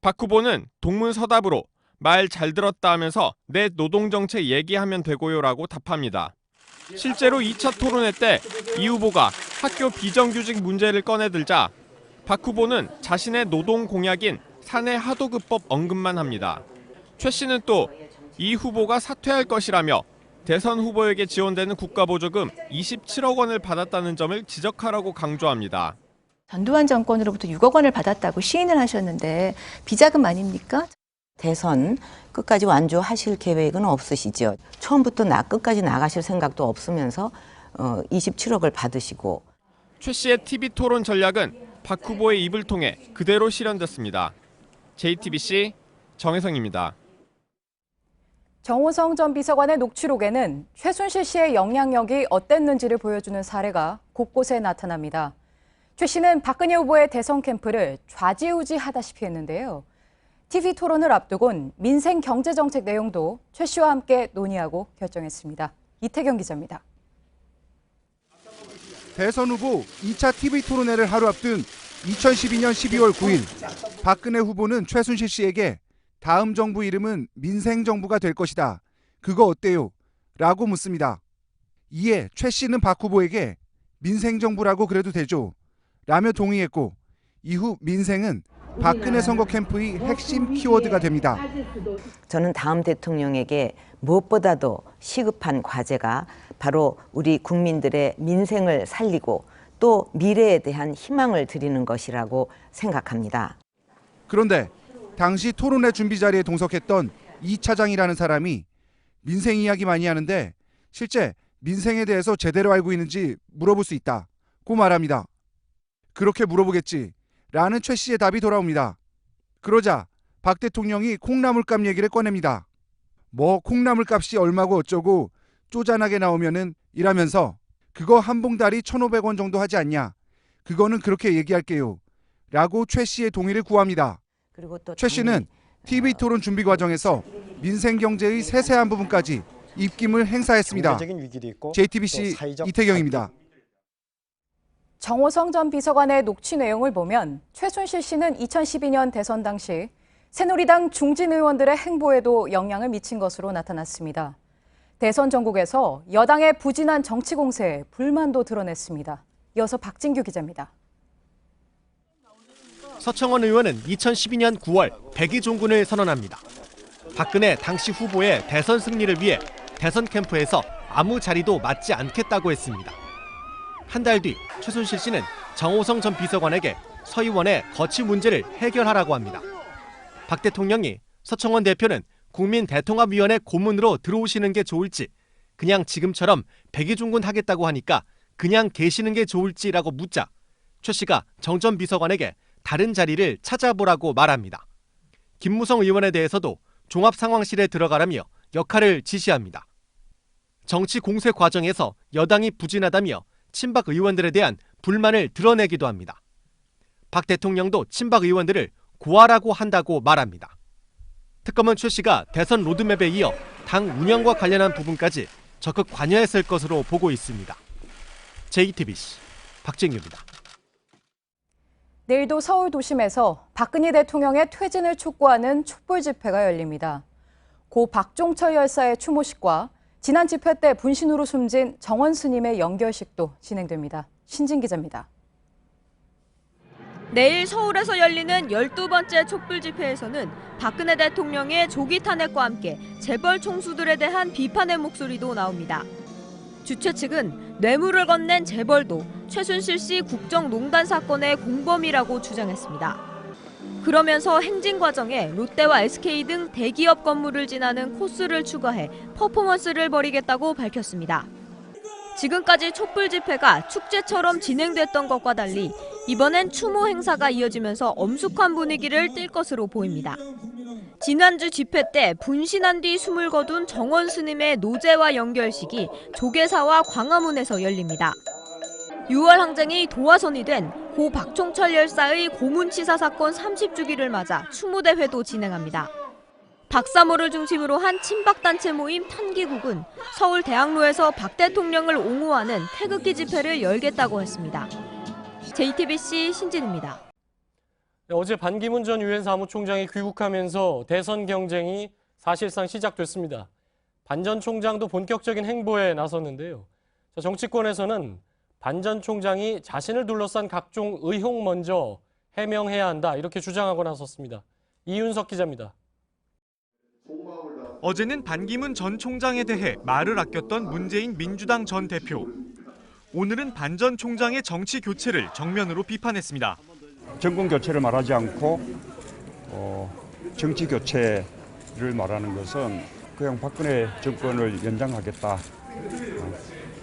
E: 박 후보는 동문서답으로 말 잘 들었다 하면서 내 노동정책 얘기하면 되고요 라고 답합니다. 실제로 2차 토론회 때 이 후보가 학교 비정규직 문제를 꺼내들자 박 후보는 자신의 노동 공약인 사내 하도급법 언급만 합니다. 최 씨는 또 이 후보가 사퇴할 것이라며 대선 후보에게 지원되는 국가보조금 27억 원을 받았다는 점을 지적하라고 강조합니다.
L: 전두환 정권으로부터 6억 원을 받았다고 시인을 하셨는데 비자금 아닙니까?
M: 대선 끝까지 완주하실 계획은 없으시죠? 처음부터 끝까지 나가실 생각도 없으면서 27억을 받으시고.
E: 최 씨의 TV 토론 전략은 박 후보의 입을 통해 그대로 실현됐습니다. JTBC 정혜성입니다.
A: 정호성 전 비서관의 녹취록에는 최순실 씨의 영향력이 어땠는지를 보여주는 사례가 곳곳에 나타납니다. 최 씨는 박근혜 후보의 대선 캠프를 좌지우지하다시피 했는데요. TV 토론을 앞두곤 민생 경제 정책 내용도 최 씨와 함께 논의하고 결정했습니다. 이태경 기자입니다.
J: 대선 후보 2차 TV 토론회를 하루 앞둔 2012년 12월 9일 박근혜 후보는 최순실 씨에게 다음 정부 이름은 민생정부가 될 것이다. 그거 어때요? 라고 묻습니다. 이에 최 씨는 박 후보에게 민생정부라고 그래도 되죠? 라며 동의했고 이후 민생은 박근혜 선거 캠프의 핵심 키워드가 됩니다.
M: 저는 다음 대통령에게 무엇보다도 시급한 과제가 바로 우리 국민들의 민생을 살리고 또 미래에 대한 희망을 드리는 것이라고 생각합니다.
J: 그런데 당시 토론회 준비 자리에 동석했던 이 차장이라는 사람이 민생 이야기 많이 하는데 실제 민생에 대해서 제대로 알고 있는지 물어볼 수 있다고 말합니다. 그렇게 물어보겠지 라는 최 씨의 답이 돌아옵니다. 그러자 박 대통령이 콩나물값 얘기를 꺼냅니다. 뭐 콩나물값이 얼마고 어쩌고 쪼잔하게 나오면은 이라면서 그거 한 봉다리 1,500원 정도 하지 않냐. 그거는 그렇게 얘기할게요. 라고 최 씨의 동의를 구합니다.
M: 그리고 또
J: 최 씨는 TV 토론 준비 과정에서 민생 경제의 세세한 부분까지 입김을 행사했습니다. JTBC 이태경입니다.
A: 정호성 전 비서관의 녹취 내용을 보면 최순실 씨는 2012년 대선 당시 새누리당 중진 의원들의 행보에도 영향을 미친 것으로 나타났습니다. 대선 전국에서 여당의 부진한 정치 공세에 불만도 드러냈습니다. 이어서 박진규 기자입니다.
N: 서청원 의원은 2012년 9월 백의종군을 선언합니다. 박근혜 당시 후보의 대선 승리를 위해 대선 캠프에서 아무 자리도 맡지 않겠다고 했습니다. 한 달 뒤 최순실 씨는 정호성 전 비서관에게 서 의원의 거취 문제를 해결하라고 합니다. 박 대통령이 서청원 대표는 국민 대통합위원회 고문으로 들어오시는 게 좋을지 그냥 지금처럼 백의종군 하겠다고 하니까 그냥 계시는 게 좋을지라고 묻자 최 씨가 정 전 비서관에게 다른 자리를 찾아보라고 말합니다. 김무성 의원에 대해서도 종합상황실에 들어가라며 역할을 지시합니다. 정치 공세 과정에서 여당이 부진하다며 친박 의원들에 대한 불만을 드러내기도 합니다. 박 대통령도 친박 의원들을 고하라고 한다고 말합니다. 특검은 최 씨가 대선 로드맵에 이어 당 운영과 관련한 부분까지 적극 관여했을 것으로 보고 있습니다. JTBC 박진규입니다.
A: 내일도 서울 도심에서 박근혜 대통령의 퇴진을 촉구하는 촛불 집회가 열립니다. 고 박종철 열사의 추모식과 지난 집회 때 분신으로 숨진 정원 스님의 영결식도 진행됩니다. 신진 기자입니다.
O: 내일 서울에서 열리는 12번째 촛불 집회에서는 박근혜 대통령의 조기 탄핵과 함께 재벌 총수들에 대한 비판의 목소리도 나옵니다. 주최 측은 뇌물을 건넨 재벌도 최순실 씨 국정농단 사건의 공범이라고 주장했습니다. 그러면서 행진 과정에 롯데와 SK 등 대기업 건물을 지나는 코스를 추가해 퍼포먼스를 벌이겠다고 밝혔습니다. 지금까지 촛불 집회가 축제처럼 진행됐던 것과 달리 이번엔 추모 행사가 이어지면서 엄숙한 분위기를 띨 것으로 보입니다. 지난주 집회 때 분신한 뒤 숨을 거둔 정원 스님의 노제와 연결식이 조계사와 광화문에서 열립니다. 6월 항쟁이 도화선이 된 고 박종철 열사의 고문치사 사건 30주기를 맞아 추모대회도 진행합니다. 박사모를 중심으로 한 친박단체 모임 탄기국은 서울 대학로에서 박 대통령을 옹호하는 태극기 집회를 열겠다고 했습니다. JTBC 신진입니다.
C: 어제 반기문 전 유엔 사무총장이 귀국하면서 대선 경쟁이 사실상 시작됐습니다. 반 전 총장도 본격적인 행보에 나섰는데요. 정치권에서는 반 전 총장이 자신을 둘러싼 각종 의혹 먼저 해명해야 한다 이렇게 주장하고 나섰습니다. 이윤석 기자입니다.
E: 어제는 반기문 전 총장에 대해 말을 아꼈던 문재인 민주당 전 대표. 오늘은 반 전 총장의 정치 교체를 정면으로 비판했습니다.
P: 정권 교체를 말하지 않고 정치 교체를 말하는 것은 그냥 박근혜 정권을 연장하겠다.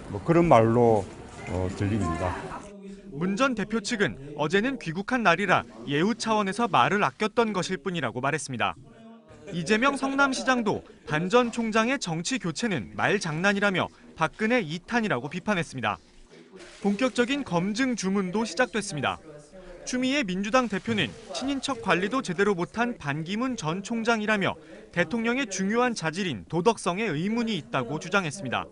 P: 뭐 그런 말로 들립니다.
E: 문 전 대표 측은 어제는 귀국한 날이라 예우 차원에서 말을 아꼈던 것일 뿐이라고 말했습니다. 이재명 성남시장도 반 전 총장의 정치 교체는 말장난이라며 박근혜 이탄이라고 비판했습니다. 본격적인 검증 주문도 시작됐습니다. 추미애 민주당 대표는 친인척 관리도 제대로 못한 반기문 전 총장이라며 대통령의 중요한 자질인 도덕성에 의문이 있다고 주장했습니다.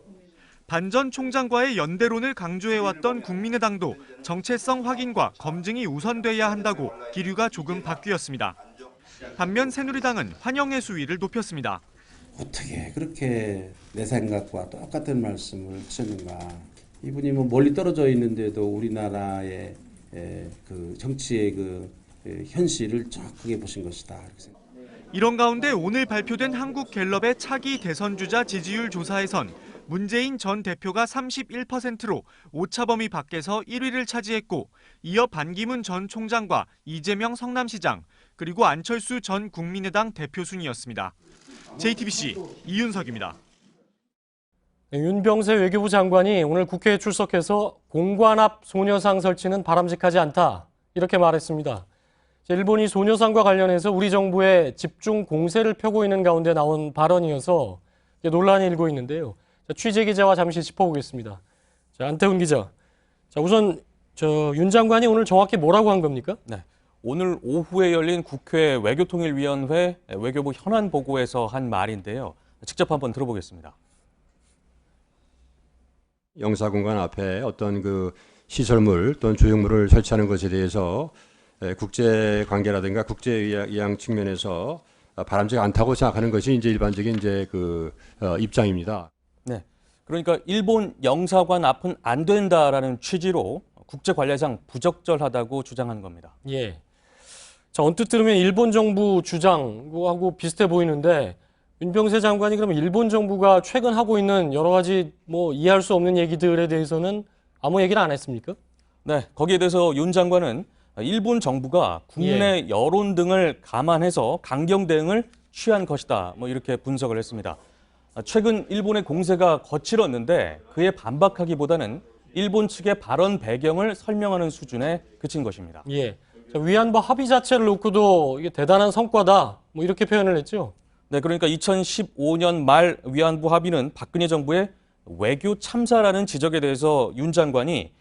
E: 반 전 총장과의 연대론을 강조해왔던 국민의당도 정체성 확인과 검증이 우선돼야 한다고 기류가 조금 바뀌었습니다. 반면 새누리당은 환영의 수위를 높였습니다.
Q: 어떻게 그렇게 내 생각과 똑같은 말씀을 하셨는가. 이분이 뭐 멀리 떨어져 있는데도 우리나라의 그 정치의 그 현실을 정확하게 보신 것이다.
E: 이런 가운데 오늘 발표된 한국갤럽의 차기 대선 주자 지지율 조사에선 문재인 전 대표가 31%로 오차 범위 밖에서 1위를 차지했고 이어 반기문 전 총장과 이재명 성남시장 그리고 안철수 전 국민의당 대표 순이었습니다. JTBC 이윤석입니다.
C: 윤병세 외교부 장관이 오늘 국회에 출석해서 공관 앞 소녀상 설치는 바람직하지 않다 이렇게 말했습니다. 일본이 소녀상과 관련해서 우리 정부에 집중 공세를 펴고 있는 가운데 나온 발언이어서 논란이 일고 있는데요. 취재 기자와 잠시 짚어보겠습니다. 안태훈 기자. 우선 윤 장관이 오늘 정확히 뭐라고 한 겁니까?
R: 네. 오늘 오후에 열린 국회 외교통일위원회 외교부 현안 보고에서 한 말인데요. 직접 한번 들어보겠습니다.
S: 영사공간 앞에 어떤 그 시설물 또는 조형물을 설치하는 것에 대해서 국제 관계라든가 국제 이양 측면에서 바람직하지 않다고 생각하는 것이 이제 일반적인 이제 그 입장입니다.
R: 네. 그러니까 일본 영사관 앞은 안 된다라는 취지로 국제 관례상 부적절하다고 주장한 겁니다.
C: 예. 언뜻 들으면 일본 정부 주장하고 비슷해 보이는데 윤병세 장관이 그러면 일본 정부가 최근 하고 있는 여러 가지 뭐 이해할 수 없는 얘기들에 대해서는 아무 얘기를 안 했습니까?
R: 네. 거기에 대해서 윤 장관은 일본 정부가 국내 여론 등을 감안해서 강경 대응을 취한 것이다. 뭐 이렇게 분석을 했습니다. 최근 일본의 공세가 거칠었는데 그에 반박하기보다는 일본 측의 발언 배경을 설명하는 수준에 그친 것입니다.
C: 예. 위안부 합의 자체를 놓고도 이게 대단한 성과다. 뭐 이렇게 표현을 했죠.
R: 네, 그러니까 2015년 말 위안부 합의는 박근혜 정부의 외교 참사라는 지적에 대해서 윤 장관이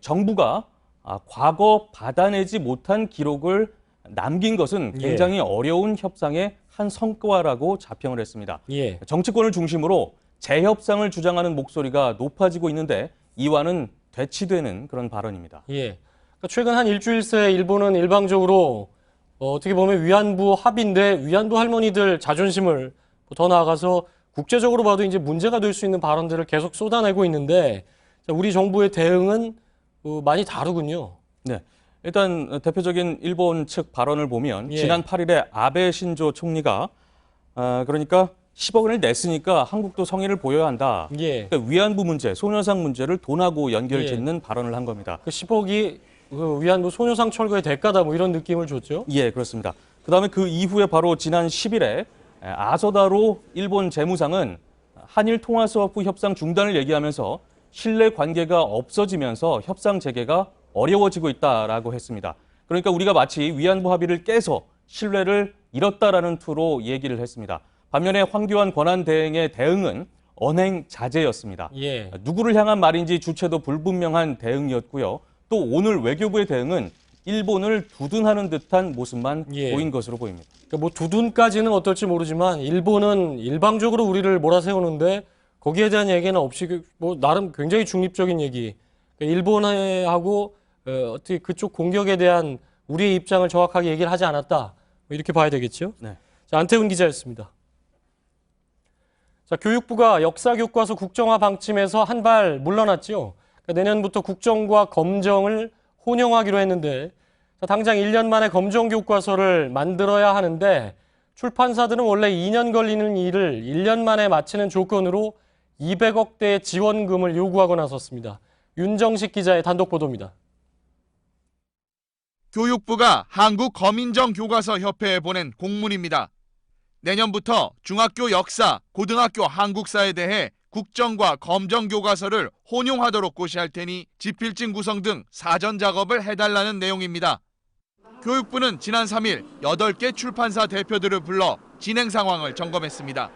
R: 정부가 과거 받아내지 못한 기록을 남긴 것은 굉장히 어려운 협상의 한 성과라고 자평을 했습니다. 정치권을 중심으로 재협상을 주장하는 목소리가 높아지고 있는데 이와는 대치되는 그런 발언입니다.
C: 그러니까 최근 한 일주일 새 일본은 일방적으로 어떻게 보면 위안부 합의인데 위안부 할머니들 자존심을 더 나아가서 국제적으로 봐도 이제 문제가 될 수 있는 발언들을 계속 쏟아내고 있는데 우리 정부의 대응은 많이 다르군요.
R: 네. 일단 대표적인 일본 측 발언을 보면
C: 예.
R: 지난 8일에 아베 신조 총리가 그러니까 10억 원을 냈으니까 한국도 성의를 보여야 한다.
C: 예.
R: 그러니까 위안부 문제, 소녀상 문제를 돈하고 연결짓는 발언을 한 겁니다.
C: 그 10억이 위안부 소녀상 철거의 대가다 뭐 이런 느낌을 줬죠?
R: 예, 그렇습니다. 그다음에 그 이후에 바로 지난 10일에 아소다로 일본 재무상은 한일 통화수업부 협상 중단을 얘기하면서 신뢰 관계가 없어지면서 협상 재개가 어려워지고 있다라고 했습니다. 그러니까 우리가 마치 위안부 합의를 깨서 신뢰를 잃었다라는 투로 얘기를 했습니다. 반면에 황교안 권한대행의 대응은 언행 자제였습니다.
C: 예.
R: 누구를 향한 말인지 주체도 불분명한 대응이었고요. 또 오늘 외교부의 대응은 일본을 두둔하는 듯한 모습만 보인 것으로 보입니다.
C: 그러니까 뭐 두둔까지는 어떨지 모르지만 일본은 일방적으로 우리를 몰아세우는데 거기에 대한 얘기는 없이 뭐 나름 굉장히 중립적인 얘기. 그러니까 일본하고 어떻게 그쪽 공격에 대한 우리의 입장을 정확하게 얘기를 하지 않았다. 뭐 이렇게 봐야 되겠죠?
R: 네.
C: 자, 안태훈 기자였습니다. 자, 교육부가 역사교과서 국정화 방침에서 한 발 물러났죠. 그러니까 내년부터 국정과 검정을 혼용하기로 했는데 자, 당장 1년 만에 검정 교과서를 만들어야 하는데 출판사들은 원래 2년 걸리는 일을 1년 만에 마치는 조건으로 200억대의 지원금을 요구하고 나섰습니다. 윤정식 기자의 단독 보도입니다.
T: 교육부가 한국거민정교과서협회에 보낸 공문입니다. 내년부터 중학교 역사, 고등학교 한국사에 대해 국정과 검정 교과서를 혼용하도록 고시할 테니 지필진 구성 등 사전 작업을 해달라는 내용입니다. 교육부는 지난 3일 8개 출판사 대표들을 불러 진행 상황을 점검했습니다.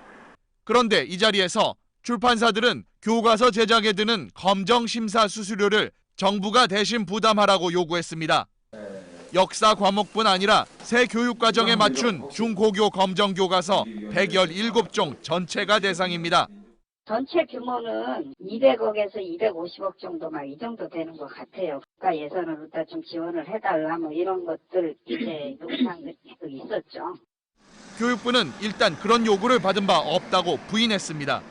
T: 그런데 이 자리에서 출판사들은 교과서 제작에 드는 검정 심사 수수료를 정부가 대신 부담하라고 요구했습니다. 역사 과목뿐 아니라 새 교육과정에 맞춘 중고교 검정 교과서 117종 전체가 대상입니다.
U: 전체 규모는 200억에서 250억 정도 막 이 정도 되는 것 같아요. 국가 예산으로 좀 지원을 해달라 뭐 이런 것들 이제 요구사항들이 계속 있었죠.
T: 교육부는 일단 그런 요구를 받은 바 없다고 부인했습니다.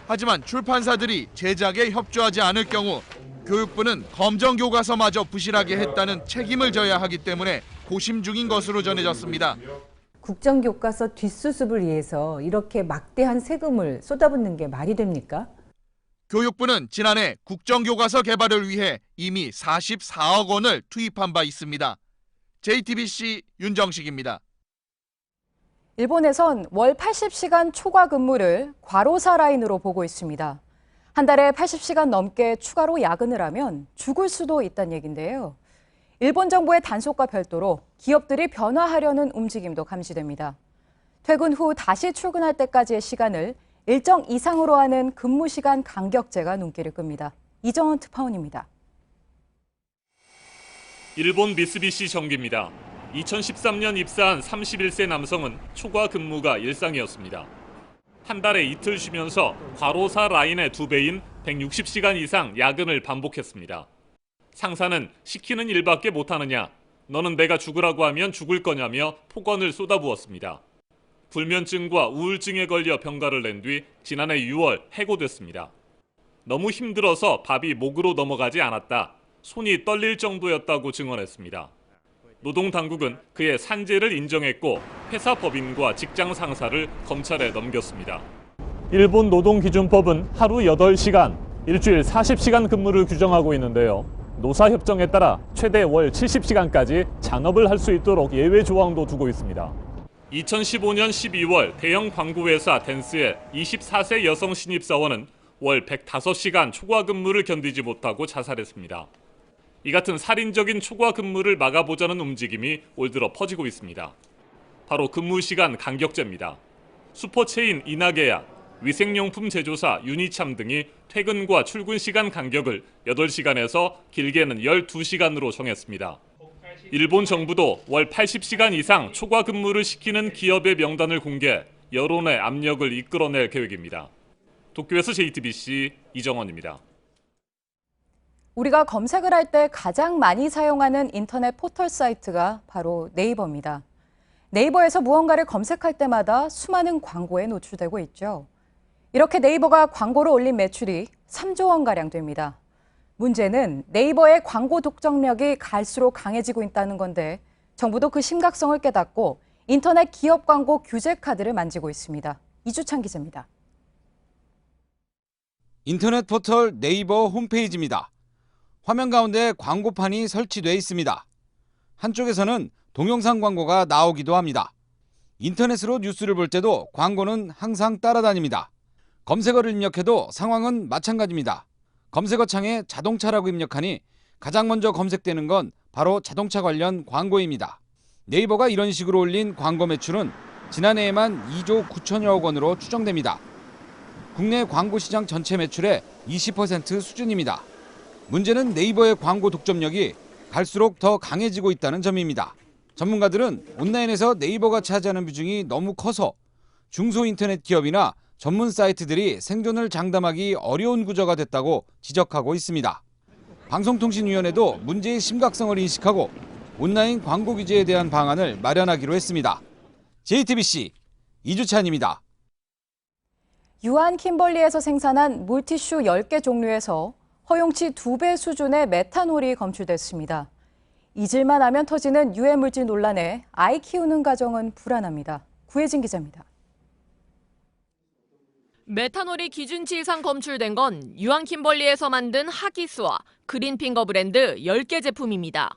T: 하지만 출판사들이 제작에 협조하지 않을 경우 교육부는 검정 교과서마저 부실하게 했다는 책임을 져야 하기 때문에 고심 중인 것으로 전해졌습니다.
V: 국정교과서 뒷수습을 위해서 이렇게 막대한 세금을 쏟아붓는 게 말이 됩니까?
T: 교육부는 지난해 국정교과서 개발을 위해 이미 44억 원을 투입한 바 있습니다. JTBC 윤정식입니다.
A: 일본에선 월 80시간 초과 근무를 과로사 라인으로 보고 있습니다. 한 달에 80시간 넘게 추가로 야근을 하면 죽을 수도 있다는 얘긴데요. 일본 정부의 단속과 별도로 기업들이 변화하려는 움직임도 감지됩니다. 퇴근 후 다시 출근할 때까지의 시간을 일정 이상으로 하는 근무 시간 간격제가 눈길을 끕니다. 이정원 특파원입니다.
W: 일본 미쓰비시 전기입니다. 2013년 입사한 31세 남성은 초과 근무가 일상이었습니다. 한 달에 이틀 쉬면서 과로사 라인의 2배인 160시간 이상 야근을 반복했습니다. 상사는 시키는 일밖에 못하느냐, 너는 내가 죽으라고 하면 죽을 거냐며 폭언을 쏟아부었습니다. 불면증과 우울증에 걸려 병가를 낸 뒤 지난해 6월 해고됐습니다. 너무 힘들어서 밥이 목으로 넘어가지 않았다. 손이 떨릴 정도였다고 증언했습니다. 노동당국은 그의 산재를 인정했고 회사 법인과 직장 상사를 검찰에 넘겼습니다.
X: 일본 노동기준법은 하루 8시간, 일주일 40시간 근무를 규정하고 있는데요. 노사협정에 따라 최대 월 70시간까지 잔업을 할 수 있도록 예외 조항도 두고 있습니다.
W: 2015년 12월 대형 광고회사 댄스의 24세 여성 신입사원은 월 105시간 초과 근무를 견디지 못하고 자살했습니다. 이 같은 살인적인 초과 근무를 막아보자는 움직임이 올 들어 퍼지고 있습니다. 바로 근무시간 간격제입니다. 슈퍼체인 이나게야, 위생용품 제조사 유니참 등이 퇴근과 출근 시간 간격을 8시간에서 길게는 12시간으로 정했습니다. 일본 정부도 월 80시간 이상 초과 근무를 시키는 기업의 명단을 공개, 여론의 압력을 이끌어낼 계획입니다. 도쿄에서 JTBC 이정원입니다.
A: 우리가 검색을 할 때 가장 많이 사용하는 인터넷 포털 사이트가 바로 네이버입니다. 네이버에서 무언가를 검색할 때마다 수많은 광고에 노출되고 있죠. 이렇게 네이버가 광고로 올린 매출이 3조 원가량 됩니다. 문제는 네이버의 광고 독점력이 갈수록 강해지고 있다는 건데 정부도 그 심각성을 깨닫고 인터넷 기업 광고 규제 카드를 만지고 있습니다. 이주찬 기자입니다.
B: 인터넷 포털 네이버 홈페이지입니다. 화면 가운데 광고판이 설치돼 있습니다. 한쪽에서는 동영상 광고가 나오기도 합니다. 인터넷으로 뉴스를 볼 때도 광고는 항상 따라다닙니다. 검색어를 입력해도 상황은 마찬가지입니다. 검색어 창에 자동차라고 입력하니 가장 먼저 검색되는 건 바로 자동차 관련 광고입니다. 네이버가 이런 식으로 올린 광고 매출은 지난해에만 2조 9천여억 원으로 추정됩니다. 국내 광고 시장 전체 매출의 20% 수준입니다. 문제는 네이버의 광고 독점력이 갈수록 더 강해지고 있다는 점입니다. 전문가들은 온라인에서 네이버가 차지하는 비중이 너무 커서 중소인터넷 기업이나 전문 사이트들이 생존을 장담하기 어려운 구조가 됐다고 지적하고 있습니다. 방송통신위원회도 문제의 심각성을 인식하고 온라인 광고 규제에 대한 방안을 마련하기로 했습니다. JTBC 이주찬입니다.
A: 유한 킴벌리에서 생산한 물티슈 10개 종류에서 허용치 2배 수준의 메탄올이 검출됐습니다. 잊을만 하면 터지는 유해물질 논란에 아이 키우는 가정은 불안합니다. 구혜진 기자입니다.
D: 메탄올이 기준치 이상 검출된 건 유한 킴벌리에서 만든 하기스와 그린핑거 브랜드 10개 제품입니다.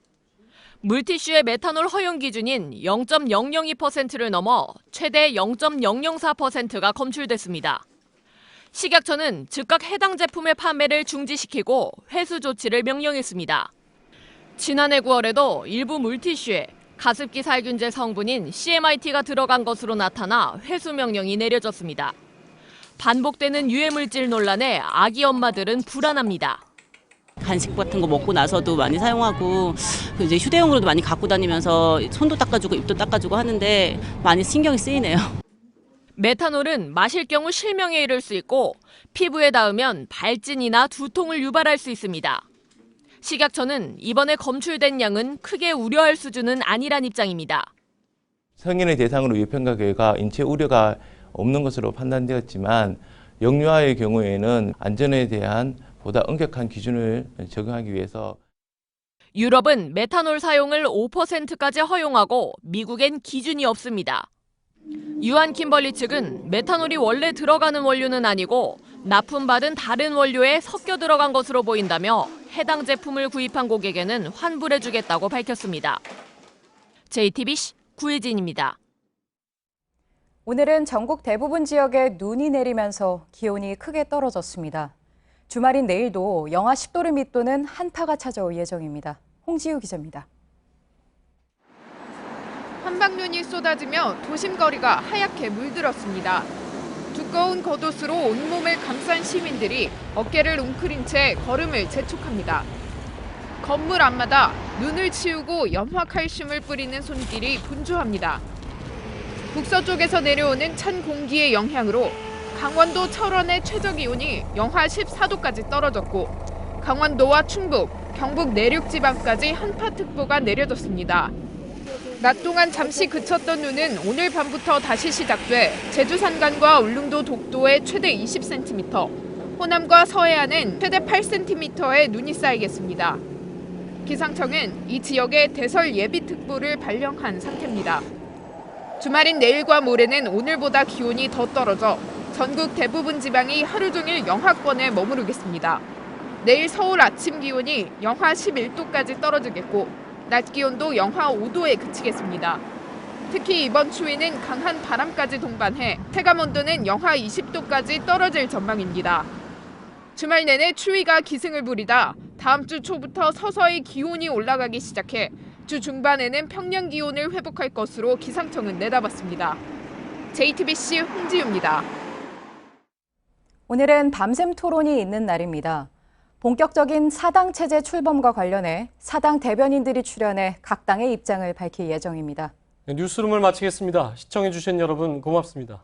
D: 물티슈의 메탄올 허용 기준인 0.002%를 넘어 최대 0.004%가 검출됐습니다. 식약처는 즉각 해당 제품의 판매를 중지시키고 회수 조치를 명령했습니다. 지난해 9월에도 일부 물티슈에 가습기 살균제 성분인 CMIT가 들어간 것으로 나타나 회수 명령이 내려졌습니다. 반복되는 유해물질 논란에 아기 엄마들은 불안합니다.
F: 간식 같은 거 먹고 나서도 많이 사용하고 이제 휴대용으로도 많이 갖고 다니면서 손도 닦아주고 입도 닦아주고 하는데 많이 신경이 쓰이네요.
D: 메탄올은 마실 경우 실명에 이를 수 있고 피부에 닿으면 발진이나 두통을 유발할 수 있습니다. 식약처는 이번에 검출된 양은 크게 우려할 수준은 아니란 입장입니다.
G: 성인을 대상으로 유해평가 결과 인체 우려가 없는 것으로 판단되었지만 영유아의 경우에는 안전에 대한 보다 엄격한 기준을 적용하기 위해서
D: 유럽은 메탄올 사용을 5%까지 허용하고 미국엔 기준이 없습니다. 유한 킴벌리 측은 메탄올이 원래 들어가는 원료는 아니고 납품받은 다른 원료에 섞여 들어간 것으로 보인다며 해당 제품을 구입한 고객에는 환불해주겠다고 밝혔습니다. JTBC 구혜진입니다.
A: 오늘은 전국 대부분 지역에 눈이 내리면서 기온이 크게 떨어졌습니다. 주말인 내일도 영하 10도를 밑도는 한파가 찾아올 예정입니다. 홍지유 기자입니다.
Y: 한방눈이 쏟아지며 도심 거리가 하얗게 물들었습니다. 두꺼운 겉옷으로 온몸을 감싼 시민들이 어깨를 웅크린 채 걸음을 재촉합니다. 건물 앞마다 눈을 치우고 염화칼슘을 뿌리는 손길이 분주합니다. 북서쪽에서 내려오는 찬 공기의 영향으로 강원도 철원의 최저기온이 영하 14도까지 떨어졌고 강원도와 충북, 경북 내륙 지방까지 한파특보가 내려졌습니다. 낮 동안 잠시 그쳤던 눈은 오늘 밤부터 다시 시작돼 제주 산간과 울릉도 독도에 최대 20cm, 호남과 서해안은 최대 8cm의 눈이 쌓이겠습니다. 기상청은 이 지역에 대설 예비특보를 발령한 상태입니다. 주말인 내일과 모레는 오늘보다 기온이 더 떨어져 전국 대부분 지방이 하루 종일 영하권에 머무르겠습니다. 내일 서울 아침 기온이 영하 11도까지 떨어지겠고 낮 기온도 영하 5도에 그치겠습니다. 특히 이번 추위는 강한 바람까지 동반해 체감 온도는 영하 20도까지 떨어질 전망입니다. 주말 내내 추위가 기승을 부리다 다음 주 초부터 서서히 기온이 올라가기 시작해 주 중반에는 평년 기온을 회복할 것으로 기상청은 내다봤습니다. JTBC 홍지유입니다.
A: 오늘은 밤샘 토론이 있는 날입니다. 본격적인 사당 체제 출범과 관련해 사당 대변인들이 출연해 각 당의 입장을 밝힐 예정입니다.
C: 뉴스룸을 마치겠습니다. 시청해주신 여러분 고맙습니다.